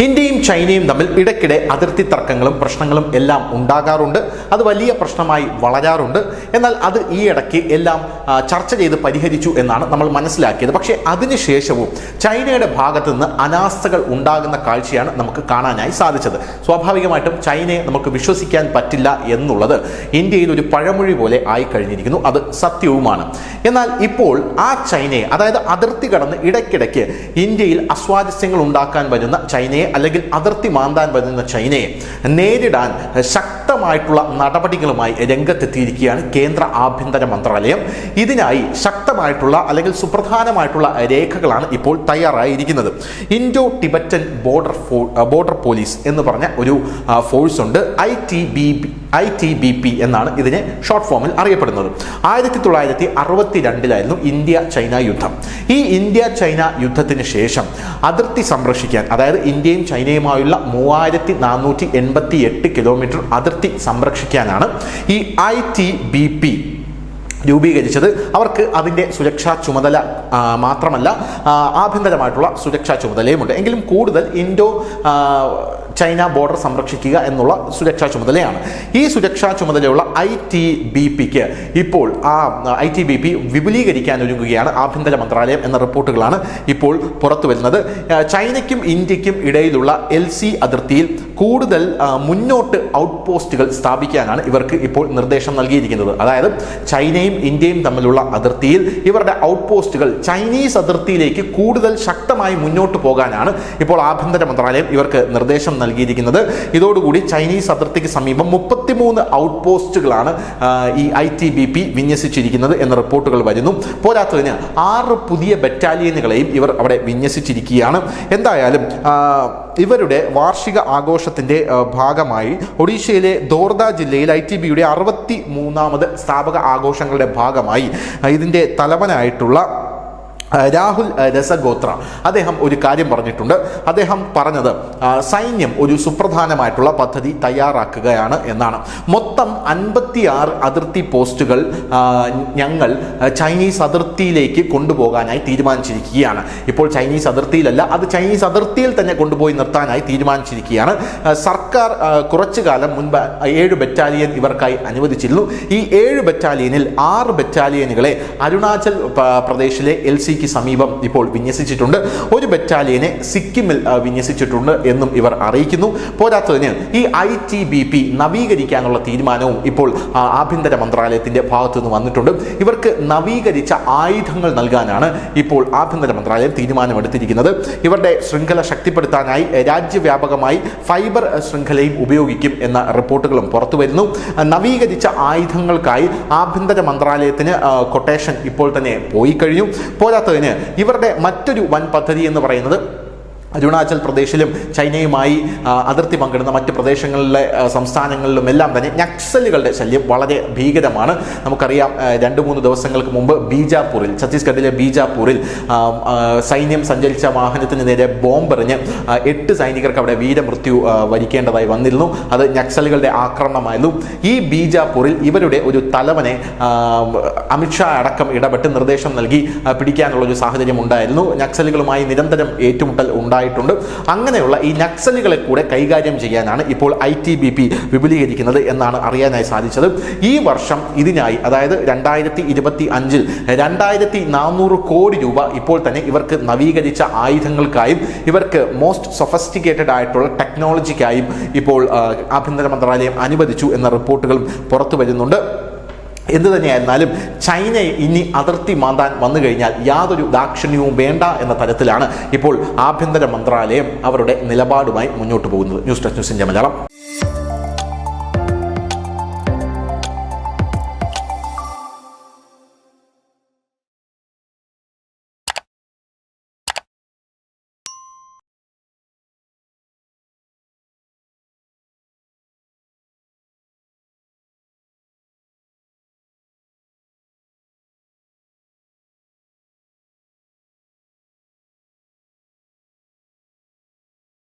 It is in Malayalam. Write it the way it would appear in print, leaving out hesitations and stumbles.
ഇന്ത്യയും ചൈനയും തമ്മിൽ ഇടയ്ക്കിടെ അതിർത്തി തർക്കങ്ങളും പ്രശ്നങ്ങളും എല്ലാം ഉണ്ടാകാറുണ്ട്. അത് വലിയ പ്രശ്നമായി വളരാറുണ്ട്. എന്നാൽ അത് ഈ ഇടയ്ക്ക് എല്ലാം ചർച്ച ചെയ്ത് പരിഹരിച്ചു എന്നാണ് നമ്മൾ മനസ്സിലാക്കിയത്. പക്ഷേ അതിനുശേഷവും ചൈനയുടെ ഭാഗത്തു നിന്ന് അനാസ്ഥകൾ ഉണ്ടാകുന്ന കാഴ്ചയാണ് നമുക്ക് കാണാനായി സാധിച്ചത്. സ്വാഭാവികമായിട്ടും ചൈനയെ നമുക്ക് വിശ്വസിക്കാൻ പറ്റില്ല എന്നുള്ളത് ഇന്ത്യയിൽ ഒരു പഴമൊഴി പോലെ ആയി കഴിഞ്ഞിരിക്കുന്നു. അത് സത്യവുമാണ്. എന്നാൽ ഇപ്പോൾ ആ ചൈനയെ, അതായത് അതിർത്തി കടന്ന് ഇടയ്ക്കിടയ്ക്ക് ഇന്ത്യയിൽ അസ്വാരസ്യങ്ങൾ ഉണ്ടാക്കാൻ വരുന്ന ചൈനയെ അല്ലെങ്കിൽ അതിർത്തി മാന്താൻ വരുന്ന ചൈനയെ നേരിടാൻ ശക്തമായിട്ടുള്ള നടപടികളുമായി രംഗത്തെത്തിയിരിക്കുകയാണ് കേന്ദ്ര ആഭ്യന്തര മന്ത്രാലയം. ഇതിനായി ശക്തമായിട്ടുള്ള അല്ലെങ്കിൽ സുപ്രധാനമായിട്ടുള്ള രേഖകളാണ് ഇപ്പോൾ തയ്യാറായിരിക്കുന്നത്. ഇൻഡോ ടിബറ്റൻ ബോർഡർ പോലീസ് എന്ന് പറഞ്ഞ ഒരു ഫോഴ്സ് ഉണ്ട്. ITBP എന്നാണ് ഇതിനെ ഷോർട്ട് ഫോമിൽ അറിയപ്പെടുന്നത്. 1962 ഇന്ത്യ ചൈന യുദ്ധം. ഈ ഇന്ത്യ ചൈന യുദ്ധത്തിന് ശേഷം അതിർത്തി സംരക്ഷിക്കാൻ, അതായത് ഇന്ത്യയും ചൈനയുമായുള്ള 3488 കിലോമീറ്റർ അതിർത്തി സംരക്ഷിക്കാനാണ് ഈ ITBP രൂപീകരിച്ചത്. അവർക്ക് അതിൻ്റെ സുരക്ഷാ ചുമതല മാത്രമല്ല, ആഭ്യന്തരമായിട്ടുള്ള സുരക്ഷാ ചുമതലയുമുണ്ട്. എങ്കിലും കൂടുതൽ ഇൻഡോ ചൈന ബോർഡർ സംരക്ഷിക്കുക എന്നുള്ള സുരക്ഷാ ചുമതലയാണ്. ഈ സുരക്ഷാ ചുമതലയുള്ള ITBPക്ക് ഇപ്പോൾ ITBP വിപുലീകരിക്കാൻ ഒരുങ്ങുകയാണ് ആഭ്യന്തര മന്ത്രാലയം എന്ന റിപ്പോർട്ടുകളാണ് ഇപ്പോൾ പുറത്തു വരുന്നത്. ചൈനയ്ക്കും ഇന്ത്യക്കും ഇടയിലുള്ള LC അതിർത്തിയിൽ കൂടുതൽ മുന്നോട്ട് ഔട്ട് പോസ്റ്റുകൾ സ്ഥാപിക്കാനാണ് ഇവർക്ക് ഇപ്പോൾ നിർദ്ദേശം നൽകിയിരിക്കുന്നത്. അതായത് ചൈനയും ഇന്ത്യയും തമ്മിലുള്ള അതിർത്തിയിൽ ഇവരുടെ ഔട്ട് പോസ്റ്റുകൾ ചൈനീസ് അതിർത്തിയിലേക്ക് കൂടുതൽ ശക്തമായി മുന്നോട്ട് പോകാനാണ് ഇപ്പോൾ ആഭ്യന്തര മന്ത്രാലയം ഇവർക്ക് നിർദ്ദേശം നൽകിയിരിക്കുന്നത്. ഇതോടുകൂടി ചൈനീസ് അതിർത്തിക്ക് സമീപം 33 ഔട്ട് പോസ്റ്റുകളാണ് ഈ ITBP വിന്യസിച്ചിരിക്കുന്നത് എന്ന റിപ്പോർട്ടുകൾ വരുന്നു. പോരാത്തതിന് 6 പുതിയ ബറ്റാലിയനുകളെയും ഇവർ അവിടെ വിന്യസിച്ചിരിക്കുകയാണ്. എന്തായാലും ഇവരുടെ വാർഷിക ആഘോഷത്തിന്റെ ഭാഗമായി ഒഡീഷയിലെ ദോർദ ജില്ലയിൽ ITBPയുടെ 63ാമത് സ്ഥാപക ആഘോഷങ്ങളുടെ ഭാഗമായി ഇതിന്റെ തലവനായിട്ടുള്ള രാഹുൽ രസഗോത്ര അദ്ദേഹം ഒരു കാര്യം പറഞ്ഞിട്ടുണ്ട്. അദ്ദേഹം പറഞ്ഞത് സൈന്യം ഒരു സുപ്രധാനമായിട്ടുള്ള പദ്ധതി തയ്യാറാക്കുകയാണ് എന്നാണ്. മൊത്തം 56 അതിർത്തി പോസ്റ്റുകൾ ഞങ്ങൾ ചൈനീസ് അതിർത്തിയിലേക്ക് കൊണ്ടുപോകാനായി തീരുമാനിച്ചിരിക്കുകയാണ്. ഇപ്പോൾ ചൈനീസ് അതിർത്തിയിലല്ല, അത് ചൈനീസ് അതിർത്തിയിൽ തന്നെ കൊണ്ടുപോയി നിർത്താനായി തീരുമാനിച്ചിരിക്കുകയാണ്. സർക്കാർ കുറച്ചു കാലം മുൻപ് 7 ബറ്റാലിയൻ ഇവർക്കായി അനുവദിച്ചിരുന്നു. ഈ 7 ബറ്റാലിയനിൽ 6 ബറ്റാലിയനുകളെ അരുണാചൽ പ്രദേശിലെ LCക്ക് സമീപം ഇപ്പോൾ വിന്യസിച്ചിട്ടുണ്ട്. ഒരു ബറ്റാലിയനെ സിക്കിമിൽ വിന്യസിച്ചിട്ടുണ്ട് എന്നും ഇവർ അറിയിക്കുന്നു. പോരാത്തതിന് ഈ ITBP നവീകരിക്കാനുള്ള തീരുമാനവും ഇപ്പോൾ ആഭ്യന്തര മന്ത്രാലയത്തിന്റെ ഭാഗത്തു നിന്ന് വന്നിട്ടുണ്ട്. ഇവർക്ക് നവീകരിച്ച ആയുധങ്ങൾ നൽകാനാണ് ഇപ്പോൾ ആഭ്യന്തര മന്ത്രാലയം തീരുമാനമെടുത്തിരിക്കുന്നത്. ഇവരുടെ ശൃംഖല ശക്തിപ്പെടുത്താനായി രാജ്യവ്യാപകമായി ഫൈബർ ശൃംഖലയും ഉപയോഗിക്കും എന്ന റിപ്പോർട്ടുകളും പുറത്തു വരുന്നു. നവീകരിച്ച ആയുധങ്ങൾക്കായി ആഭ്യന്തര മന്ത്രാലയത്തിന് കൊട്ടേഷൻ ഇപ്പോൾ തന്നെ പോയി കഴിഞ്ഞു. പോരാത്തതിന് ഇവരുടെ മറ്റൊരു വൻ പദ്ധതി എന്ന് പറയുന്നത് അരുണാചൽ പ്രദേശിലും ചൈനയുമായി അതിർത്തി പങ്കിടുന്ന മറ്റ് പ്രദേശങ്ങളിലെ സംസ്ഥാനങ്ങളിലും എല്ലാം തന്നെ നക്സലുകളുടെ ശല്യം വളരെ ഭീകരമാണ്. നമുക്കറിയാം, 2-3 ദിവസങ്ങൾക്ക് മുമ്പ് ബീജാപൂരിൽ, ഛത്തീസ്ഗഡിലെ ബീജാപൂരിൽ സൈന്യം സഞ്ചരിച്ച വാഹനത്തിന് നേരെ ബോംബെറിഞ്ഞ് 8 സൈനികർക്ക് അവിടെ വീരമൃത്യു വരിക്കേണ്ടതായി വന്നിരുന്നു. അത് നക്സലുകളുടെ ആക്രമണമായിരുന്നു. ഈ ബീജാപൂരിൽ ഇവരുടെ ഒരു തലവനെ അമിത്ഷാ അടക്കം ഇടപെട്ട് നിർദ്ദേശം നൽകി പിടിക്കാനുള്ള ഒരു സാഹചര്യം ഉണ്ടായിരുന്നു. നക്സലുകളുമായി നിരന്തരം ഏറ്റുമുട്ടൽ ഉണ്ടായി. അങ്ങനെയുള്ള ഈ നക്സലുകളെ കൂടെ കൈകാര്യം ചെയ്യാനാണ് ഇപ്പോൾ ITBP വിപുലീകരിക്കുന്നത് എന്നാണ് അറിയാനായി സാധിച്ചത്. ഈ വർഷം ഇതിനായി, അതായത് 2025 2400 കോടി രൂപ ഇപ്പോൾ തന്നെ ഇവർക്ക് നവീകരിച്ച ആയുധങ്ങൾക്കായും ഇവർക്ക് മോസ്റ്റ് സൊഫസ്റ്റിക്കേറ്റഡ് ആയിട്ടുള്ള ടെക്നോളജിക്കായും ഇപ്പോൾ ആഭ്യന്തര മന്ത്രാലയം അനുവദിച്ചു എന്ന റിപ്പോർട്ടുകൾ പുറത്തു വരുന്നുണ്ട്. എന്തു തന്നെയായിരുന്നാലും ചൈന ഇനി അതിർത്തി മാന്താൻ വന്നു കഴിഞ്ഞാൽ യാതൊരു ദാക്ഷിണ്യവും വേണ്ട എന്ന തരത്തിലാണ് ഇപ്പോൾ ആഭ്യന്തര മന്ത്രാലയം അവരുടെ നിലപാടുമായി മുന്നോട്ട് പോകുന്നത്. News desk news India Malayalam.